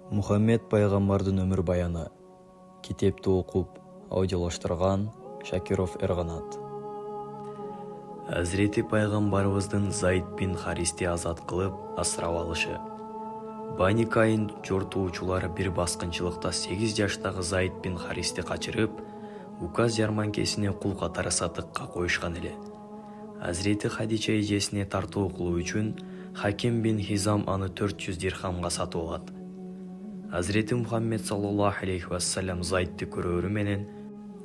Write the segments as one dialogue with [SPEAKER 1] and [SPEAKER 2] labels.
[SPEAKER 1] Мухаммед пайгамбардын өмүр баяны. Китепти окуп, аудиолоштурган Шакиров Эрганат. Азирети пайгамбарыбыздын Заид бин Харисти азат кылып, асырап алышы. Бани Каин жортуучулары бир баскынчылыкта 8 жаштагы Заид бин Харисти качырып, Указ ярманкесине кул катары сатыкка коюшкан эле. Азирети Хадича эжесине тартуу кылуу үчүн Хаким бин Хизам аны 400 дирхамга сатып алат. Азирети Мухаммед саллаллаху алейхи вассалам Заидти көрөөрү менен,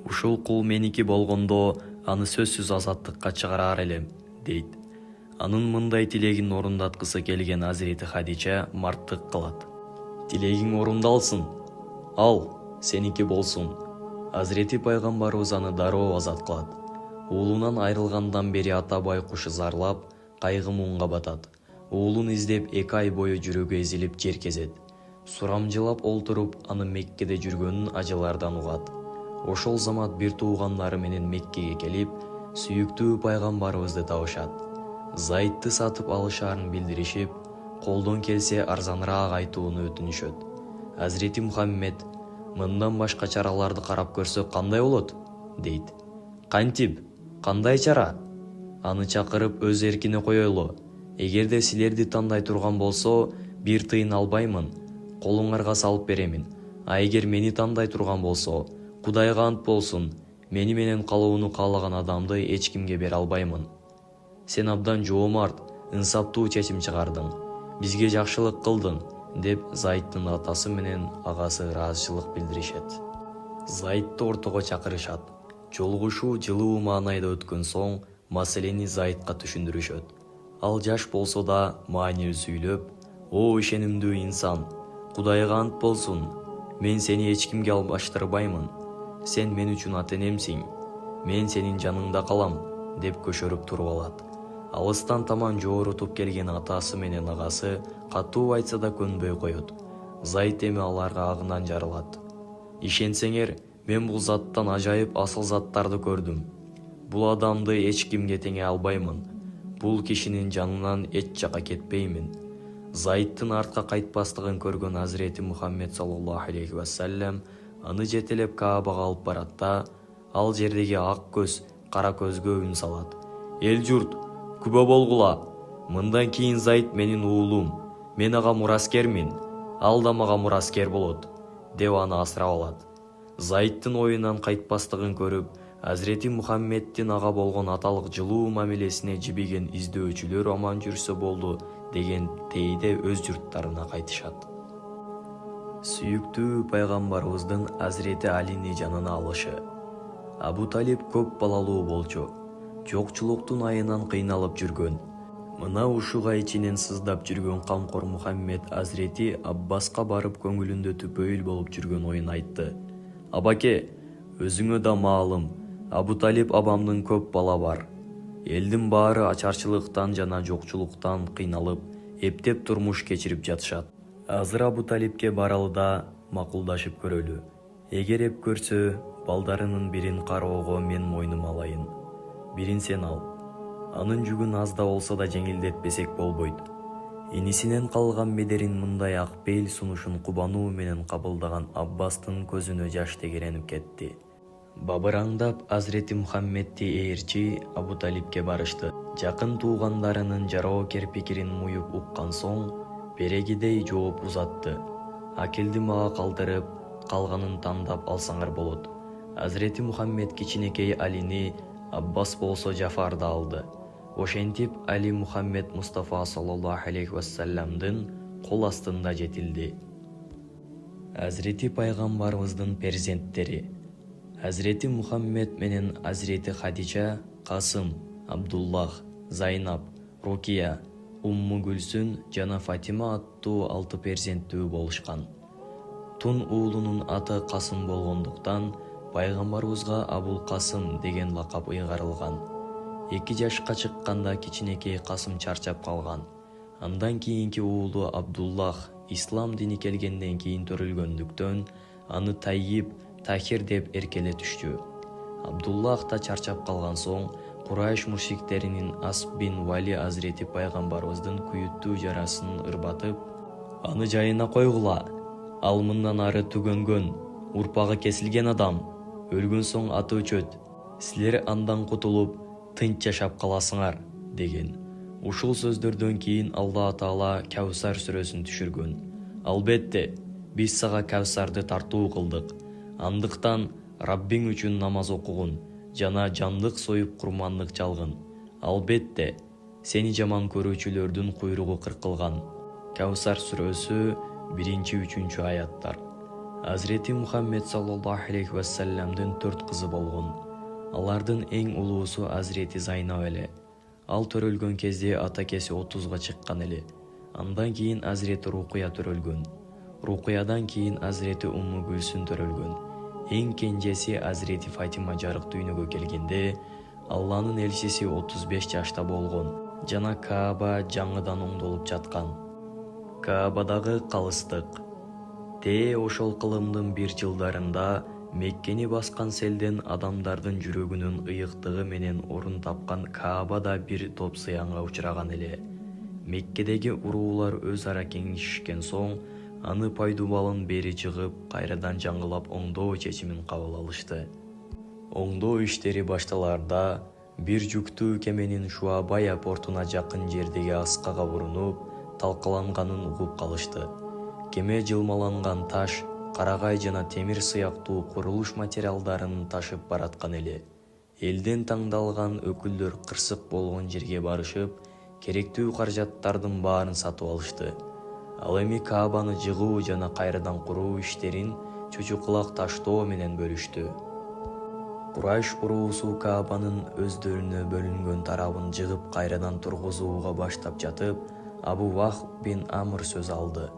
[SPEAKER 1] ушул кул меники болгондо аны сөзсүз азаттыкка чыгарар элем, дейт. Анын мындай тилегин орундаткысы келген Азирети Хадича марттык кылат. Тилегиң орундалсын, ал сеники болсун. Азирети пайгамбарыбыз аны дароо азат кылат. Уулунан айрылгандан бери ата байкушу зарлап, кайгы муңга батат. Уулун издеп 2 ай бою жүрөгү эзилип жер кезет. Сурамжылап олтуруп, аны Меккеде жүргөнүн ажылардан угат. Ошол замат бир туугандары менен Меккеге келип, сүйүктүү пайгамбарыбызды табышат. Заидти сатып алышаарын билдиришип, колдон келсе арзаныраак айтууну өтүнүшөт. Азирети Мухаммед, мындан башка чараларды карап көрсөк кандай болот? Дейт. Кантип? Кандай чара? Аны чакырып өз эркине коелу. Эгерде силерди тандай турган болсо, бир тыйын албаймын. Колуңарга салып беремин. А эгер мени тандай турган болсо, Кудайга ант болсун, мени менен калууну каалаган адамды эч кимге бере албаймын. Сен абдан жоомарт, инсаптуу чечим чыгардың. Бизге жакшылык кылдың, деп Заидтин атасы менен агасы ыраазычылык билдиришет. Заидти ортого чакырышат. Жолугушуу жылуу маанайда өткөн соң, маселени Заидка түшүндүрүшөт. Ал жаш болсо да маанилүү сүйлөп, "О ишенимдүү инсан, Кудайга ант болсун, мен сени эч кимге албаштырбаймын. Сен мен үчүн ата-энемсиң. Мен сенин жаныңда калам", деп көшөрүп туруп алат. Алыстан таман жоорутуп келген атасы менен агасы катуу айтса да көнбөй коет. Заид эми аларга агынан жарылат. "Ишенсеңер, мен бул заттан ажайып асыл заттарды көрдүм. Бул адамды эч кимге теңе албаймын. Бул кишинин жанынан эч жака кетпеймин." Заидтин артка кайтпастыгын көргөн Азирети Мухаммед саллаллаху алейхи вассалам аны жетелеп Каабага алып барат да, ал жердеги ак көз, кара көзгө үн салат. "Эл журт, күбө болгула. Мындан кийин Заид менин уулум. Мен ага мураскермин. Ал да мага мураскер болот", деп аны асырап алат. Заидтин оюнан кайтпастыгын көрүп, Азирети Мухаммеддин ага болгон аталык жылуу мамилесине жибиген издөөчүлөр аман жүрсө болду деген тейде өз журттарына кайтышат. Сүйүктүү пайгамбарыбыздын Азирети Алини жанына алышы. Абу Талиб көп балалуу болчу. Жокчулуктун айынан кыйналып жүргөн. Мына ушуга ичинен сыздап жүргөн камкор Мухаммед Азирети Аббаска барып көңүлүндө түпөйүл болуп жүргөн оюн айтты. "Абаке, өзүңө да маалым, Абу Талиб абамдын көп бала бар. Элдин баары ачарчылыктан жана жокчулуктан кыйналып, эптеп турмуш кечирип жатышат. Азыр Абу Талибке баралы да макулдашып көрөлү. Эгер эп көрсө, балдарынын бирин кароого мен мойнума алайын. Бирин сен ал. Анын жүгүн аз да болсо да жеңилдетпесек болбойт." Инисинен калган медерин мындай ак пейил сунушун кубануу менен кабылдаган Аббастын көзүнө жаш тегеренип кетти. Бабыраңдап Азирети Мухаммедти ээрчи Абу Талибке барышты. Жакын туугандарынын жароокер пикирин муюп уккан соң, берегидей жооп узатты. "Акелди мага калтырып, калганын тандап алсаңар болот." Азирети Мухаммед кичинекей Алини, Аббас болсо Жафарды алды. Ошентип Али Мухаммед Мустафа саллаллаху алейхи вассаламдын кол астында жетилди. Азирети пайгамбарыбыздын перзенттери. Азирети Мухаммед менен Азирети Хадича Касым, Абдуллах, Зайнап, Рукия, Умму Гүлсүн жана Фатима аттуу 6 перзенттүү болушкан. Тун уулунун аты Касым болгондуктан пайгамбарыбызга Абул Касым деген лакап ыйгарылган. 2 жашка чыкканда кичинекей Касым чарчап калган. Андан кийинки уулу Абдуллах ислам дини келгенден кийин төрөлгөндүктөн аны Тайиб, Тахир деп эркелетишчү. Абдуллах да чарчап калган соң, Курайш мушриктеринин Ас бин Вали Азирети пайгамбарыбыздын күйүттүү жарасын ырбатып, "Аны жайына койгула. Ал мындан ары түгөнгөн, урпагы кесилген адам, өлгөн соң аты өчөт. Силер андан кутулуп, тынч жашап каласыңар, деген. Ушул сөздөрдөн кийин Алла Таала Кәусар сүрөсүн түшүргөн. Албетте, биз сага Кәусарды тартуу кылдык. Андыктан Раббиң үчүн намаз окугун жана жандык союп курмандык чалгын. Албетте, сени жаман көрүүчүлөрдүн куйругу кыркылган. Кәусар сүрөсү 1-3 аяттар. Азирети Мухаммед саллаллаху алейхи вассаламдын 4 кызы болгон. Алардын эң улуусу Азирети Зайнаб эле. Ал төрөлгөн кезде атакеси 30га чыккан эле. Андан кийин Азирети Рукуя төрөлгөн. Рукуядан кийин Азирети Умму Гүлсүн төрөлгөн. Эң кенжеси Азирети Фатима жарык дүйнөгө келгенде Алланын элчиси 35 жашта болгон жана Кааба жаңыдан оңдолуп жаткан. Каабадагы калыстык. Ошол кылымдын 1 жылдарында Меккени баскан селден адамдардын жүрөгүнүн ыйыктыгы менен орун тапкан Каабада бир топ зыянга учураган эле. Меккедеги уруулар өз ара кеңешишкен соң, аны пайдубалын бери чыгып, кайрадан жаңылап оңдоо чечимин кабыл алышты. Оңдоо иштери башталарда бир жүктүү кеменин Шуабая портуна жакын жердеги аскага бурунуп, талкаланганын угуп калышты. Кеме жылмаланган таш, карагай жана темир сыяктуу курулуш материалдарын ташып бараткан эле. Элден таңдалган өкүлдөр кырсык болгон жерге барышып, керектүү каражаттардын баарын сатып алышты. Ал эми Каабаны жыгуу жана кайрадан куруу иштерин чучукулак таштоо менен бөлүштү. Курайш уруусу Каабанын өздөрүнө бөлүнгөн тарабын жыгып кайрадан тургузууга баштап жатып, Абу Вахб бин Амр сөз алды.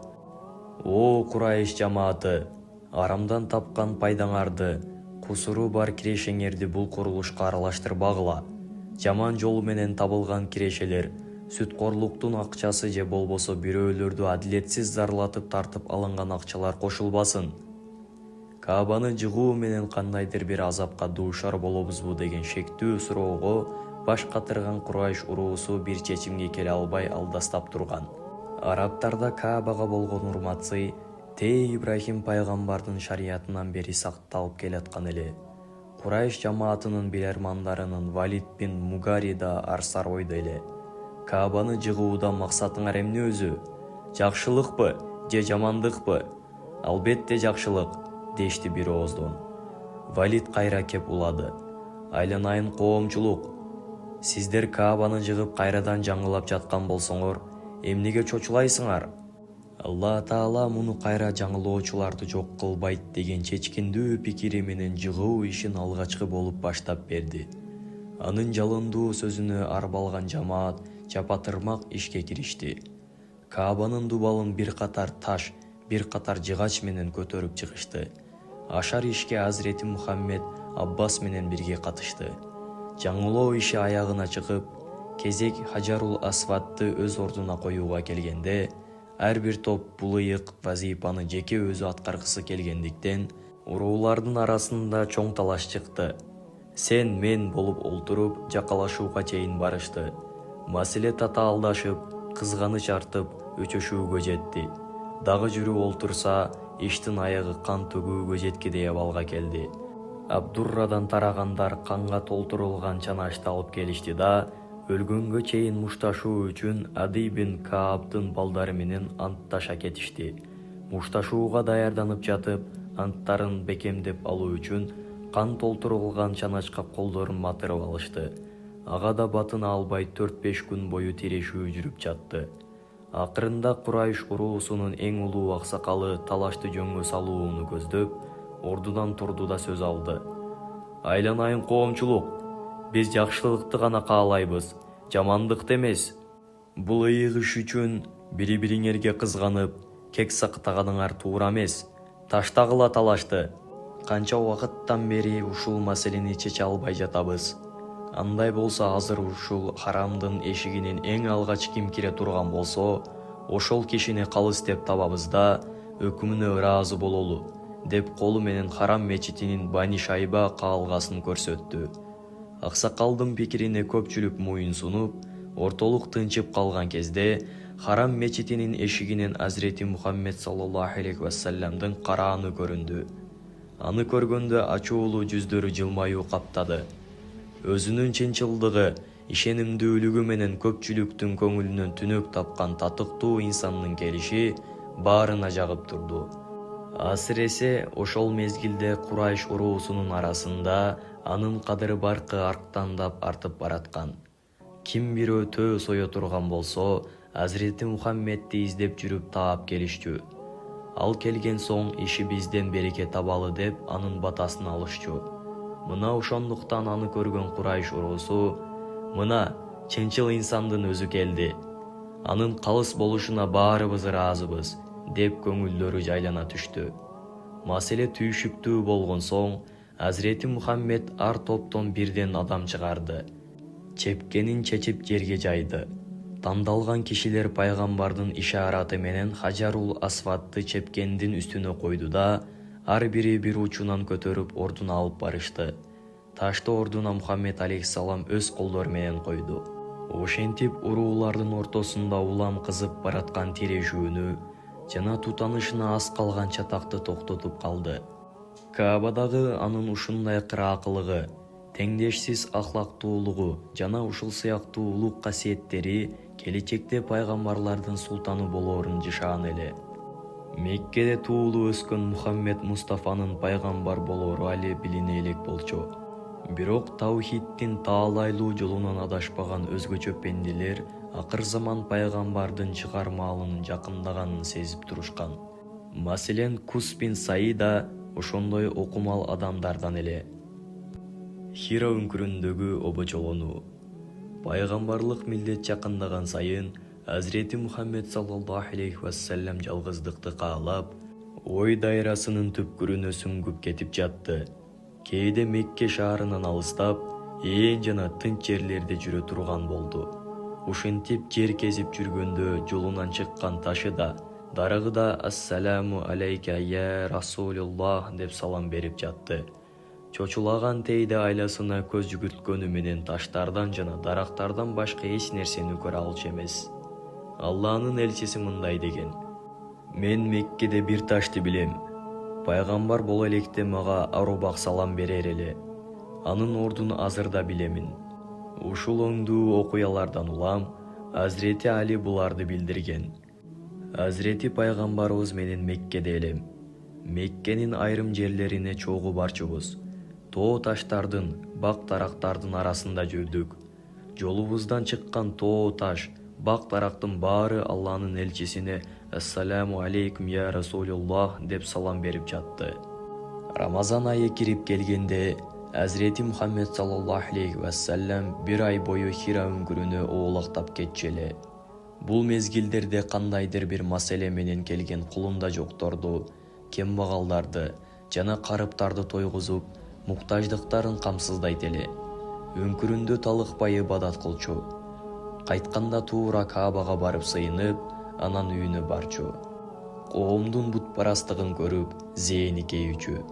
[SPEAKER 1] О Курайш жамааты, арамдан тапкан пайдаңарды, кусуру бар кирешеңерди бул курулушка аралаштырбагыла. Жаман жолу менен табылган кирешелер, сүткорлуктун акчасы же болбосо бирөөлөрдү адилетсиз зарлатып тартып алынган акчалар кошулбасын. Каабаны жыгуу менен кандайдыр бир азапка дуушар болобузбу деген шектүү суроого баш катырган Курайш уруусу бир чечимге келе албай алдастап турган. Арабтарда Каабага болгон урматсы Ибрахим пайгамбардын шариятынан бери сакталып келаткан эле. Курайш жамаатынын билермандарынын Валид бин Мугари да арсар ойдо эле. Каабаны жыгууда максатыңар эмне өзү? Жакшылыкпы же жамандыкпы? Албетте жакшылык, дешти бир ооздон. Валид кайра кеп улады. Айланайын коомчулук. Сиздер Каабаны жыгып кайрадан жаңылап жаткан болсоңор, эмнеге чочулайсыңар? Алла Таала муну кайра жаңылоочуларды жок кылбайт деген чечкиндүү пикири менен жыгуу ишин алгачкы болуп баштап берди. Анын жалындуу сөзүнө арбалган жамаат жапатырмак ишке киришти. Каабанын дубалын бир катар таш, бир катар жыгач менен көтөрүп чыгышты. Ашар ишке Азирети Мухаммед Аббас менен бирге катышты. Жаңылоо иши аягына чыгып, кезек Хажарул Асвадты өз ордуна коюуга келгенде, ар бир топ бул ыйык вазифаны жеке өзү аткаргысы келгендиктен, уруулардын арасында чоң талаш чыкты. Сен мен болуп олтуруп, жакалашууга чейин барышты. Маселе татаалдашып, кызганыч артып, өчөшүүгө жетти. Дагы жүрүп олтурса, иштин аягы кан төгүүгө жеткидей абалга келди. Абдуррадан тарагандар канга толтурулган чанашты алып келишти да, өлгөнгө чейин мушташуу үчүн Ади бин Каабдын балдары менен антташа кетишти. Мушташууга даярданып жатып, анттарын бекемдеп алуу үчүн кан толтурулган чаначка колдорун батырып алышты. Ага да батына албай 4-5 күн бою тирешүү жүрүп жатты. Акырында Курайш уруусунун эң улуу аксакалы талашты жөнгө салууну көздөп, ордудан турду да сөз алды. Айланайын коомчулук, биз жакшылыкты гана каалайбыз, жамандыкты эмес. Бул ыйык иш үчүн бири-бириңерге кызганып, кек сактаганыңар туура эмес. Таштагыла талашты. Канча убакыттан бери ушул маселени чече албай жатабыз. Андай болсо азыр ушул харамдын эшигинен эң алгач ким кире турган болсо, ошол кишини калыс деп табабыз да, өкүмүнө ыраазы бололу, деп колу менен харам мечитинин Бани Шайба каалгасын көрсөттү. Аксакалдын пикирине көпчүлүк муюн сунуп, ортолук тынчып калган кезде, Харам мечитинин эшигинен Азирети Мухаммед саллаллаху алейхи вассаламдын карааны көрүндү. Аны көргөндө ачуулуу жүздөрү жылмаюу каптады. Өзүнүн чынчылдыгы, ишенимдүүлүгү менен көпчүлүктүн көңүлүнөн түнөк тапкан татыктуу инсандын келиши баарына жагып турду. Асыресе ошол мезгилде Курайш уруусунун арасында анын кадыры баркы арктандап артып бараткан. Ким бирөө төө сое турган болсо, Азирети Мухаммедти издеп жүрүп таап келишчү. Ал келген соң иши бизден береке табалы деп анын батасын алышчу. Мына ошондуктан аны көргөн Курайш уруусу: "Мына чынчыл инсандын өзү келди. Анын калыс болушуна баарыбыз ыраазыбыз" деп көңүлдөрү жайлана түштү. Маселе түйшүктүү болгон соң, Азирети Мухаммед ар топтон бирден адам чыгарды. Чепкенин чечип жерге жайды. Тандалган кишилер пайгамбардын ишараты менен Хажарул Асвадты чепкендин үстүнө койду да, ар бири бир учунан көтөрүп ордуна алып барышты. Ташты ордуна Мухаммед алейхиссалам өз колдору менен койду. Ошентип уруулардын ортосунда улам кызып бараткан тирешүүнү жана тутанышына аз калган чатакты токтотуп калды. Каабадагы анын ушундай кыраакылыгы, теңдешсиз ахлактуулугу жана ушул сыяктуу улуг касиеттери келечекте пайгамбарлардын султаны болоорун жашаан эле. Меккеде туулуп өскөн Мухаммед Мустафанын пайгамбар болоору али билине элек болчу. Бирок таухиддин таалайлуу жолунан адашпаган өзгөчө пенделер акыр заман пайгамбардын чыгармалынын жакындаганын сезип турушкан. Маселен, Кус бин Саида ошондой окумал адамдардан эле. Хира үңкүрүндөгү обочолонуу. Пайгамбарлык милдет жакындаган сайын Азирети Мухаммед саллаллаху алейхи вассалам жалгыздыкты каалап, ой дайрасынын түпкүрүнө сүңгүп кетип жатты. Кээде Мекке шаарынан алыстап, ээн жана тынч жерлерде жүрө турган болду. Ушинтип жер кезип жүргөндө жолунан чыккан ташы да, дарыгы да "Ассаламу алейка я Расулуллах" деп салам берип жатты. Чочулаган тейде айласына көз жүгүрткөнү менен таштардан жана дарактардан башка эч нерсени көрө алчу эмес. Алланын элчиси мындай деген: "Мен Меккеде бир ташты билем. Пайгамбар боло электе мага арубак салам берер эле. Анын ордун азырда билемин." Ушул оңдуу окуялардан улам Азирети Али буларды билдирген. Азирети пайгамбарыбыз менен Меккеде элем. Меккенин айрым жерлерине чогуу барчубуз. Тоо таштардын, бак дарактардын арасында жүрдүк. Жолубуздан чыккан тоо таш, бак дарактын баары Алланын элчисине "Ассаламу алейкум я Расулуллах" деп салам берип жатты. Рамазан айы кирип келгенде Азирети Мухаммед саллаллаху алейхи вассалам бир ай бою Хира үңкүрүнө оолактап кетчү эле. Бул мезгилдерде кандайдыр бир маселе менен келген кулунда жокторду, кембагалдарды жана карыптарды тойгузуп, муктаждыктарын камсыздайт эле. Үңкүрүндө талыкпай ибадат кылчу. Кайтканда туура Каабага барып сыйынып, анан үйүнө барчу. Коомдун бутпарастыгын көрүп, зээни кейүүчү.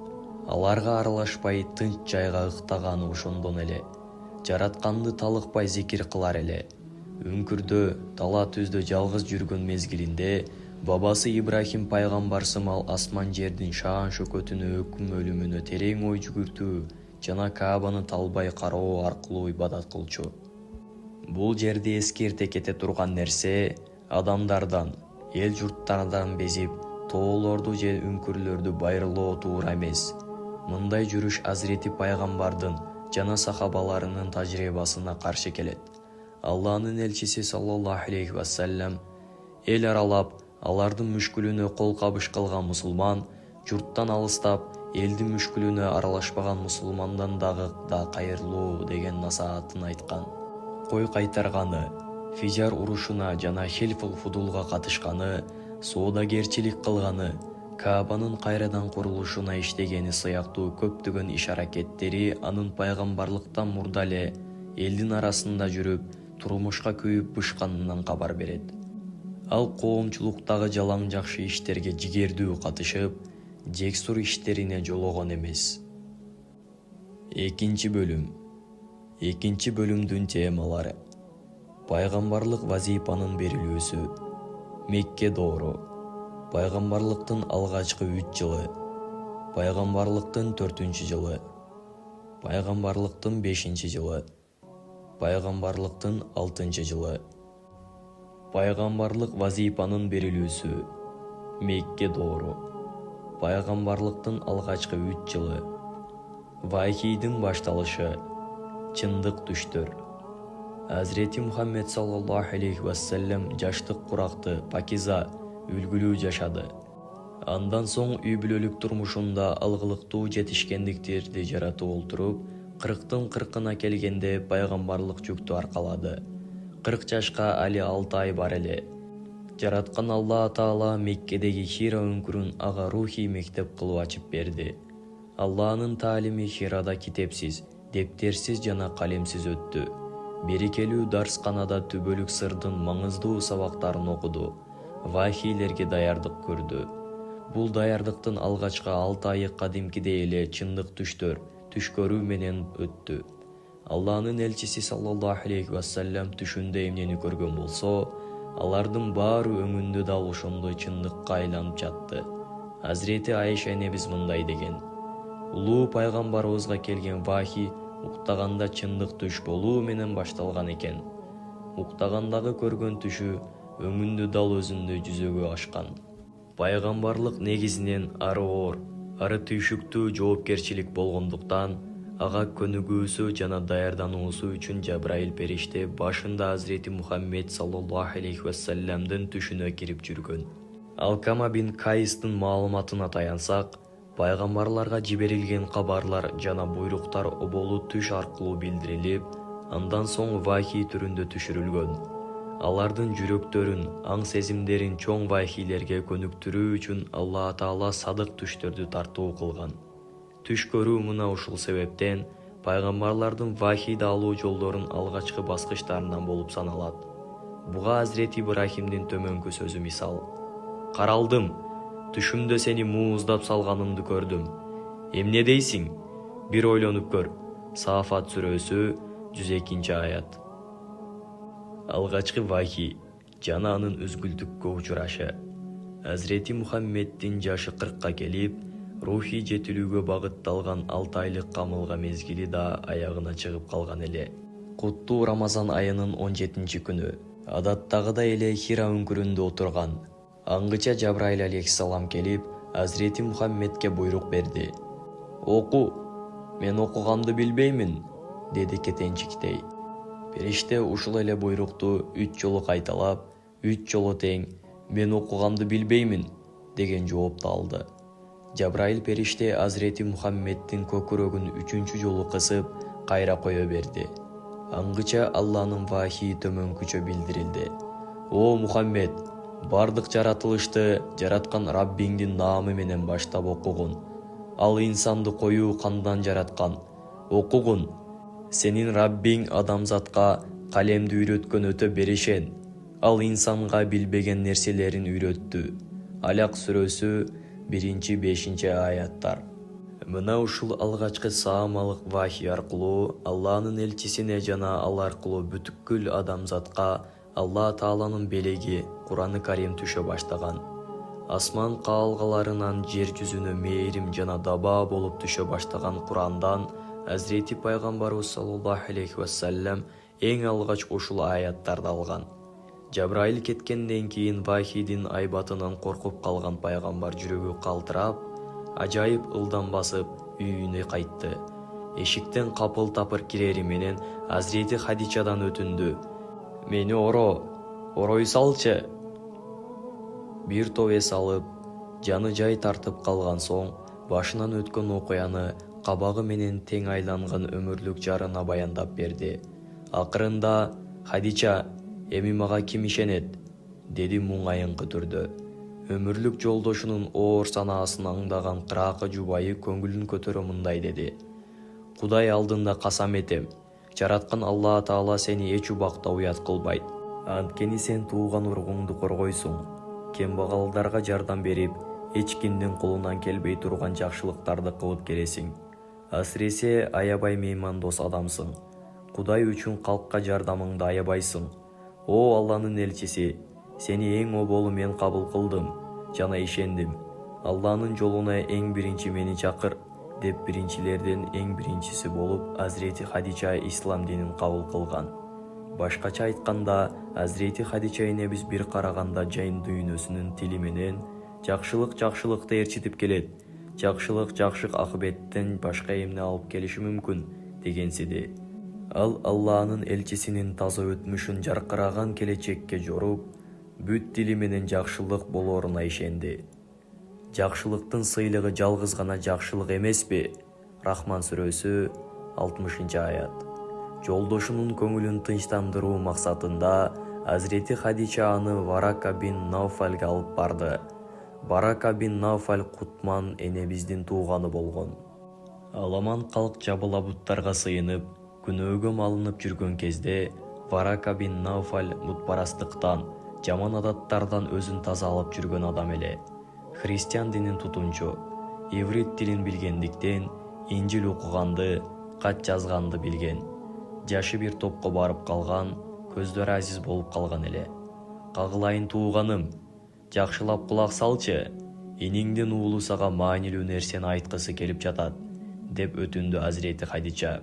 [SPEAKER 1] Аларга аралашпай тынч жайга ыктаганы ошондон эле. Жаратканды талыкпай зикир кылар эле. Үңкүрдө, дала түздө жалгыз жүргөн мезгилинде бабасы Ибрахим пайгамбар сымал асман жердин шаан шөкөтүнө өкүм өлүмүнө терең ой жүгүртүү жана Каабаны талбай кароо аркылуу ибадат кылчу. Бул жерде эскерте кете турган нерсе, адамдардан, эл журттардан безип, тоолорду же үңкүрлөрдү байырлоо туура эмес. Мындай жүрүш Азирети пайгамбардын жана сахабаларынын тажрыйбасына каршы келет. Алланын элчиси саллаллаху алейхи вассалам эл аралап, алардын мүшкүлүнө кол кабыш кылган мусулман, журттан алыстап, элдин мүшкүлүнө аралашпаган мусулмандан дагы кайырлуу деген насаатын айткан. Кой кайтарганы, Фижар урушуна жана Хилфул Фудулга катышканы, соодагерчилик кылганы, Каабанын кайрадан курулушуна иштегени сыяктуу көптөгөн иш-аракеттери анын пайгамбарлыктан мурда эле элдин арасында жүрүп, турмушка күйүп бышканынан кабар берет. Ал коомчулуктагы жалаң жакшы иштерге жигердүү катышып, жексур иштерине жологон эмес. Экинчи бөлүмдүн темалары. Пайгамбарлык вазифанын берилүүсү. Мекке доору. Пайгамбарлыктын алгачкы 3 жылы. Пайгамбарлыктын 4-чү жылы. Пайгамбарлыктын 5-чи жылы. Пайгамбарлыктын 6-чы жылы. Пайгамбарлык вазифанын берилүүсү. Мекке доору. Пайгамбарлыктын алгачкы 3 жылы. Вахийдин башталышы. Чындык түштөр. Азирети Мухаммед саллаллаху алейхи вассалам жаштык куракты, пакиза, үлгүлүү жашады. Андан соң үй бүлөлүк турмушунда алгылыктуу жетишкендиктерди жаратып олтуруп, 40-40 келгенде пайгамбарлык жүктү аркалады. 40 жашка али 6 ай бар эле. Жараткан Алла Таала Меккедеги Хира өңкүрүн ага рухий мектеп кылып ачып берди. Алланын таалими Хирада китепсиз, дептерсиз жана калемсиз өттү. Берекелүү дарсканада түбөлүк сырдын маңыздуу сабактарын окуду. Вахийлерге даярдык көрдү. Бул даярдыктын алгачкы 6 айы кадимкидей эле чындык түштөр, түш көрүү менен өттү. Алланын элчиси саллаллаху алейхи вассалам түшүндө эмнени көргөн болсо, алардын баары өңүндө да ошондой чындыкка айланып жатты. Азирети Айша энебиз мындай деген: улуу пайгамбарыбызга келген вахий уктаганда чындык түш болуу менен башталган экен. Уктагандагы көргөн түшү өңүндө дал өзүндөй жүзөгө ашкан. Пайгамбарлык негизинен ары оор, ары түйшүктүү жоопкерчилик болгондуктан, ага көнүгүүсү жана даярдануусу үчүн Жабраил периште башында Азирети Мухаммед саллаллаху алейхи вассаламдын түшүнө кирип жүргөн. Алкама бин Кайыстын маалыматына таянсак, пайгамбарларга жиберилген кабарлар жана буйруктар оболу түш аркылуу билдирилип, андан соң вахий түрүндө түшүрүлгөн. Алардын жүрөктөрүн, аң сезимдерин чоң вахийлерге көнүктүрүү үчүн Алла Таала садык түштөрдү тартуу кылган. Түш көрүү мына ушул себептен пайгамбарлардын вахийди алуу жолдорун алгачкы баскычтарынан болуп саналат. Буга Азирети Ибрахимдин төмөнкү сөзү мисал: каралдым, түшүмдө сени мууздап салганымды көрдүм. Эмне дейсиң? Бир ойлонуп көр. Саафат сүрөсү 102-аят. Алгачкы вахий жана анын үзгүлтүккө учурашы. Азирети Мухаммеддин жашы 40-ка келип, рухий жетилүүгө багытталган 6 айлык камылга мезгили да аягына чыгып калган эле. Куттуу Рамазан айынын 17-чи күнү, адаттагыдай эле Хира өңкүрүндө отурган. Аңгыча Жабраил алейхиссалам келип, Азирети Мухаммедке буйрук берди. Оку, мен окуганды билбеймин, деди кетенчиктей. Периште ушул эле буйрукту 3 жолу кайталап, 3 жолу тең «мен окуганды билбеймин» деген жоопту алды. Жабраил периште Азирети Мухаммеддин көкүрөгүн 3-чү жолу кысып, кайра кое берди. Аңгыча Алланын вахийи төмөнкүчө билдирилди. О Мухаммед, бардык жаратылышты жараткан Раббиңдин наамы менен баштап окугун. Ал инсанды коюу кандан жараткан. Окугун. Сенин Раббиң адамзатка калемди үйрөткөн өтө беришен. Ал инсанга билбеген нерселерин үйрөттү. Алак сүрөсү 1-5 аяттар. Мына ушул алгачкы саамалык вахий аркылуу Алланын элчисине жана ал аркылуу бүткүл адамзатка Алла Тааланын белеги Кур'аны Карим түшө баштаган. Асман каалгаларынан жер жүзүнө мээрим жана даба болуп түшө баштаган Кур'андан Азирети пайгамбарыбыз саллаллаху алейхи вассалам эң алгач ушул аяттарды алган. Жабраил кеткенден кийин вахийдин айбатынан коркуп калган пайгамбар жүрөгү калтырап, ажайып ылдам басып үйүнө кайтты. Эшиктен капыл-тапыр кирери менен Азирети Хадичадан өтүндү. Мени орой салчы. Бир топ эс алып, жаны жай тартып калган соң, башынан өткөн окуяны кабагы менен тең айланган өмүрлүк жарына баяндап берди. Акырында Хадича, эми мага ким ишенет? Деди муңайыңкы түрдө. Өмүрлүк жолдошунун оор санаасын аңдаган кыраакы жубайы көңүлүн көтөрө мындай деди. Кудай алдында касам этем, жараткан Алла Таала сени эч убакта уят кылбайт. Анткени сен тууган уругуңду коргойсуң, кембагалдарга жардам берип, эч кимдин колунан келбей турган жакшылыктарды кылып келесиң. Асыресе аябай меймандос адамсың. Кудай үчүн калкка жардамыңды аябайсың. О Алланын элчиси, Сени эң оболу мен кабыл кылдым жана ишендим. Алланын жолуна эң биринчи мени чакыр, деп биринчилерден эң биринчиси болуп Азирети Хадича ислам динин кабыл кылган. Башкача айтканда, Азирети Хадича энебиз бир караганда жайын дүйнөсүнүн тили менен жакшылык жакшылыкты ээрчитип келет, жакшылык жакшы акыбеттен башка эмне алып келиши мүмкүн дегенсиди. Ал Алланын элчисинин таза өтмүшүн жаркыраган келечекке жоруп, бүт дили менен жакшылык болоруна ишенди. Жакшылыктын сыйлыгы жалгыз гана жакшылык эмеспи? Рахман сүрөсү 60-аят. Жолдошунун көңүлүн тынчтандыруу максатында Азирети Хадича аны Варака бин Науфалга алып барды. Варака бин Науфал Кутман энебиздин тууганы болгон. Аламан калк жабыла буттарга сыйынып, күнөөгө малынып жүргөн кезде Варака бин Науфал бутпарастыктан, жаман адаттардан өзүн таза алып жүргөн адам эле. Христиан динин тутумчу, иврит тилин билгендиктен Инжил окуганды, кат жазганды билген. Жашы бир топко барып калган, көздөрү азиз болуп калган эле. Кагылайын тууганым, жакшылап кулак салчы, иниңдин уулу сага маанилүү нерсени айткысы келип жатат, деп өтүндү Азирети Хадича.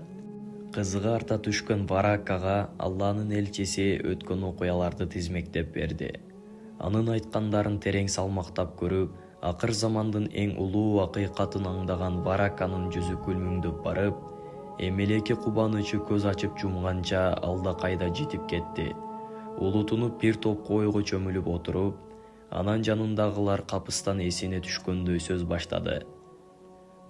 [SPEAKER 1] Кызыгы арта түшкөн Варакага Алланын элчиси өткөн окуяларды тизмектеп берди. Анын айткандарын терең салмактап көрүп, акыр замандын эң улуу акыйкатын аңдаган Вараканын жүзү күлмүңдөп барып, эмелеки кубанычы көз ачып жумганча алда кайда жетип кетти. Улутунуп бир топ койго чөмүлүп отуруп, анан жанындагылар капыстан эсине түшкөндөй сөз баштады.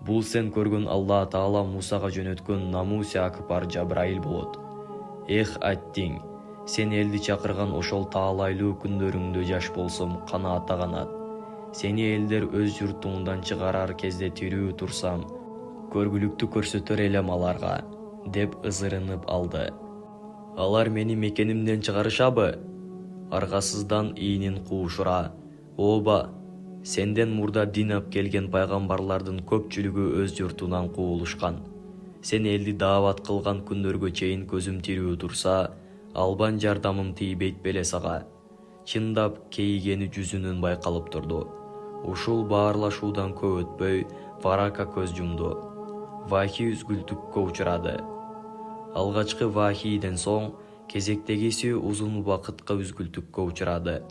[SPEAKER 1] Бул сен көргөн Алла Таала Мусага жөнөткөн намуси акбар Жабраил болот. Эх аттиң, сен элди чакырган ошол таалайлуу күндөрүңдө жаш болсом кана атаганат. Сени элдер өз журтуңдан чыгарар кезде тирүү турсам, көргүлүктү көрсөтөр элем аларга, деп ызырынып алды. Алар мени мекенимден чыгарышабы? Аргасыздан иинин куушура. Ооба, сенден мурда дин ап келген пайгамбарлардын көпчүлүгү өз журтунан куулушкан. Сен элди даават кылган күндөргө чейин көзүм тирүү турса, албан жардамым тийбейт беле сага. Чындап кейигени жүзүнөн байкалып турду. Ушул баарлашуудан көп өтпөй Варака көз жумду. Вахи үзгүлтүккө учурады. Алгачкы вахийден соң кезектегиси узун убакытка үзгүлтүккө учурады.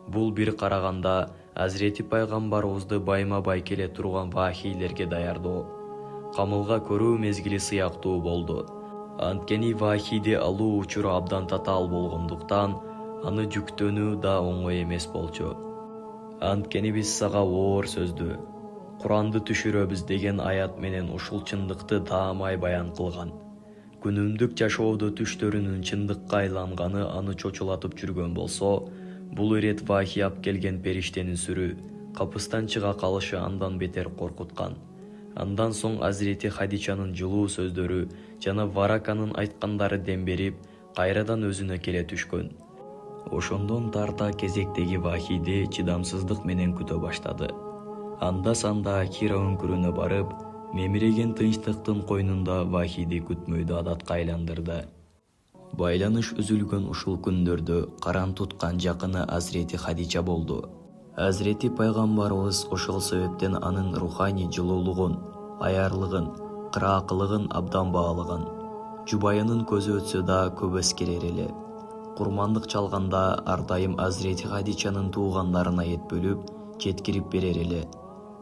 [SPEAKER 1] Бул бир караганда Азирети пайгамбарыбызды байма-бай келе турган вахийлерге даярдоо, камылга көрүү мезгили сыяктуу болду. Анткени вахийди алуу учуру абдан татаал болгондуктан, аны жүктөнүү да оңой эмес болчу. Анткени биз сага оор сөздү, Куранды түшүрөбүз деген аят менен ушул чындыкты таамай баян кылган. Күнүмдүк жашоодо түштөрүнүн чындыкка айланганы аны чочулатып жүргөн болсо, бул ирет вахий ап келген периштенин сүрү, капыстан чыга калышы андан бетер коркуткан. Андан соң Азирети Хадичанын жылуу сөздөрү жана Вараканын айткандары дем берип, кайрадан өзүнө келе түшкөн. Ошондон тарта кезектеги вахийди чыдамсыздык менен күтө баштады. Анда-санда Кира өңкүрүнө барып, мемиреген тынчтыктын койнунда вахийди күтмөйдү адатка айландырды. Байланыш үзүлгөн ушул күндөрдө каран туткан жакыны Азирети Хадича болду. Азирети пайгамбарыбыз ошол себептен анын руханий жылуулугун, аярлыгын, кыраакылыгын абдан баалаган. Жубайынын көзү өтсө да көп эскерер эле. Курмандык чалганда ар дайым Азирети Хадичанын туугандарына эт бөлүп, жеткирип берер эле.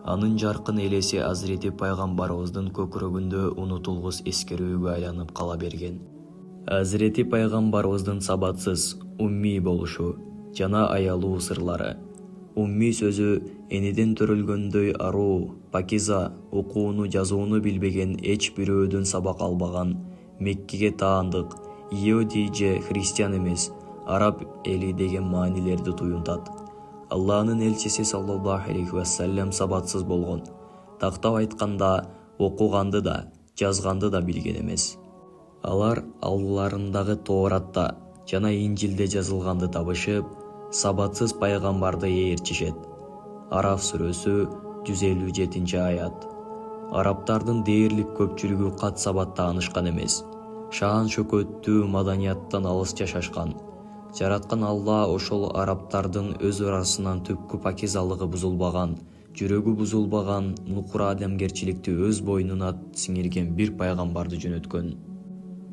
[SPEAKER 1] Анын жаркын элеси Азирети пайгамбарыбыздын көкүрөгүндө унутулгус эскерүүгө айланып кала берген. Азирети пайгамбарыбыздын сабатсыз, умми болушу жана аялуу сырлары. Умми сөзү энеден төрөлгөндөй аруу, пакиза, окууну жазууну билбеген эч бирөөдөн сабак албаган, Меккеге таандык, иуди же христиан эмес, араб эли деген маанилерди туюнтат. Алланын элчиси саллаллаху алейхи вассалам сабатсыз болгон. Тактап айтканда, окуганды да, жазганды да билген эмес. Алар алдыларындагы Тооратта жана Инжилде жазылганды табышып, сабатсыз пайгамбарды ээрчишет. Араф сүрөсү 157-аят. Арабтардын дээрлик көпчүлүгү кат сабатта таанышкан эмес. Шаан шөкөттүү маданияттан алыс жашашкан. Жараткан Алла ошол арабтардын өз арасынан түпкү пакизалыгы бузулбаган, жүрөгү бузулбаган, нукур адамгерчиликти өз бойнуна сиңирген бир пайгамбарды жөнөткөн.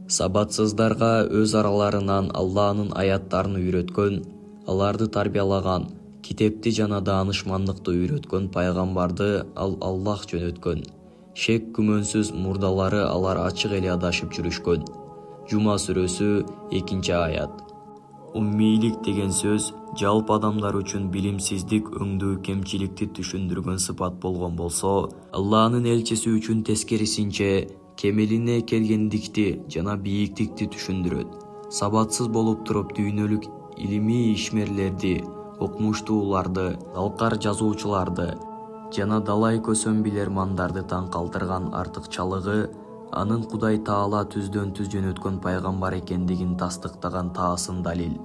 [SPEAKER 1] Сабатсыздарга өз араларынан Алланын аяттарын үйрөткөн, аларды тарбиялаган, китепти жана даанышмандыкты үйрөткөн пайгамбарды Аллах жөнөткөн. Шек күмөнсүз мурдалары алар ачык эле адашып жүрүшкөн. Жума сүрөсү 2-аят. Уммийлик деген сөз жалпы адамдар үчүн билимсиздик, өңдүү, кемчиликти түшүндүргөн сыпат болгон болсо, Алланын элчиси үчүн тескерисинче кемелине келгендикти жана бийиктикти түшүндүрөт. Сабатсыз болуп туруп дүйнөлүк илимий ишмерлерди, окумуштууларды, алкар жазуучуларды жана далай көсөм билермандарды таң калтырган артыкчалыгы анын Кудай Таала түздөн түз жөнөткөн пайгамбар экендигин тастыктаган таасын далил.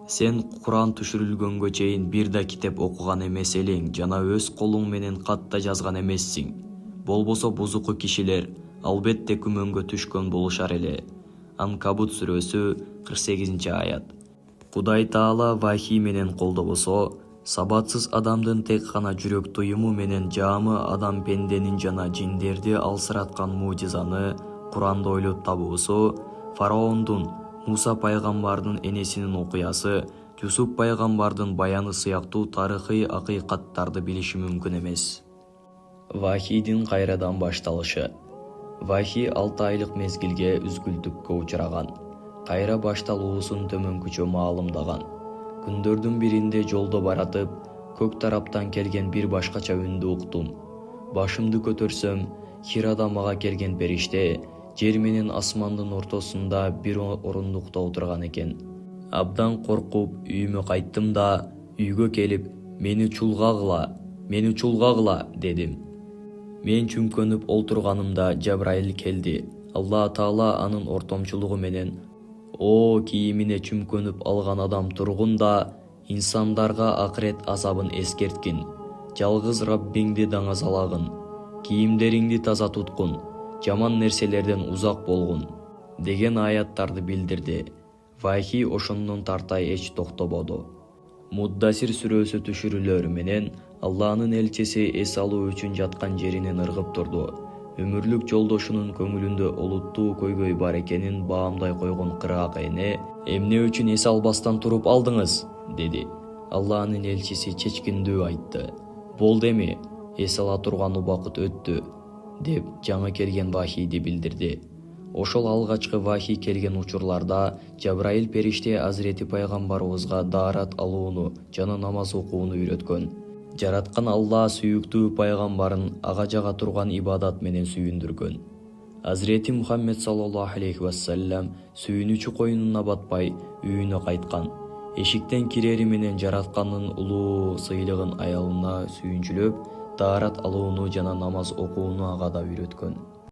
[SPEAKER 1] Сен Куран түшүрүлгөнгө чейин бир да китеп окуган эмес элең жана өз колуң менен кат да жазган эмессиң. Болбосо бузуку кишилер албетте күмөнгө түшкөн болушар эле. Анкабут сүрөсү 48-аят. Кудай Таала вахий менен колдобосо, сабатсыз адамдын тек гана жүрөк туюму менен жаамы адам пенденин жана жиндерди алсыраткан мужизаны Куранда ойлоп табуусу, фараондун, Муса пайгамбардын энесинин окуясы, Юсуп пайгамбардын баяны сыяктуу тарыхый акыйкаттарды билиши мүмкүн эмес. Вахийдин кайрадан башталышы. Вахий 6 айлык мезгилге үзгүлтүккө учураган. Кайра башталуусун төмөнкүчө маалымдаган. Күндөрдүн биринде жолдо баратып, көк тараптан келген бир башкача үндү уктум. Башымды көтөрсөм, Хирада мага келген периште жер менен асмандын ортосунда бир орундукта отурган экен. Абдан коркуп үйүмө кайттым да, үйгө келип, мени чулгагыла дедим. Мен чүмкөнүп олтурганымда Жабраил келди. Алла Таала анын ортомчулугу менен: "О, кийимине чүмкөнүп алган адам тургун да, инсандарга акырет азабын эскерткин. Жалгыз Раббиңди даңазалагын. Кийимдериңди таза туткун. Жаман нерселерден узак болгун" деген аяттарды билдирди. Вахий ошондон тарта эч токтободу. Муддасир сүрөсү түшүрүлөрү менен Алланын элчиси эс алуу үчүн жаткан жеринен ыргып турду. Өмүрлүк жолдошунун көңүлүндө олуттуу көйгөй бар экенин баамдай койгон кыргак эне: "Эмне үчүн эс албастан туруп алдыңыз?" деди. Алланын элчиси чечкиндүү айтты: "Болду эми, эс ала турган убакыт өттү" деп жаңы келген вахийди билдирди. Ошол алгачкы вахий келген учурларда Жабраил периште Азирети пайгамбарыбызга даарат алууну жана намаз окууну үйрөткөн. Жараткан Алла сүйүктүү пайгамбарын ага жага турган ибадат менен сүйүндүргөн. Азирети Мухаммед саллаллаху алейхи вассалам сүйүнүчү койнуна батпай үйүнө кайткан. Эшиктен кирери менен жараткандын улуу сыйлыгын аялына сүйүнчүлөп, даарат алууну жана намаз окууну ага да үйрөткөн.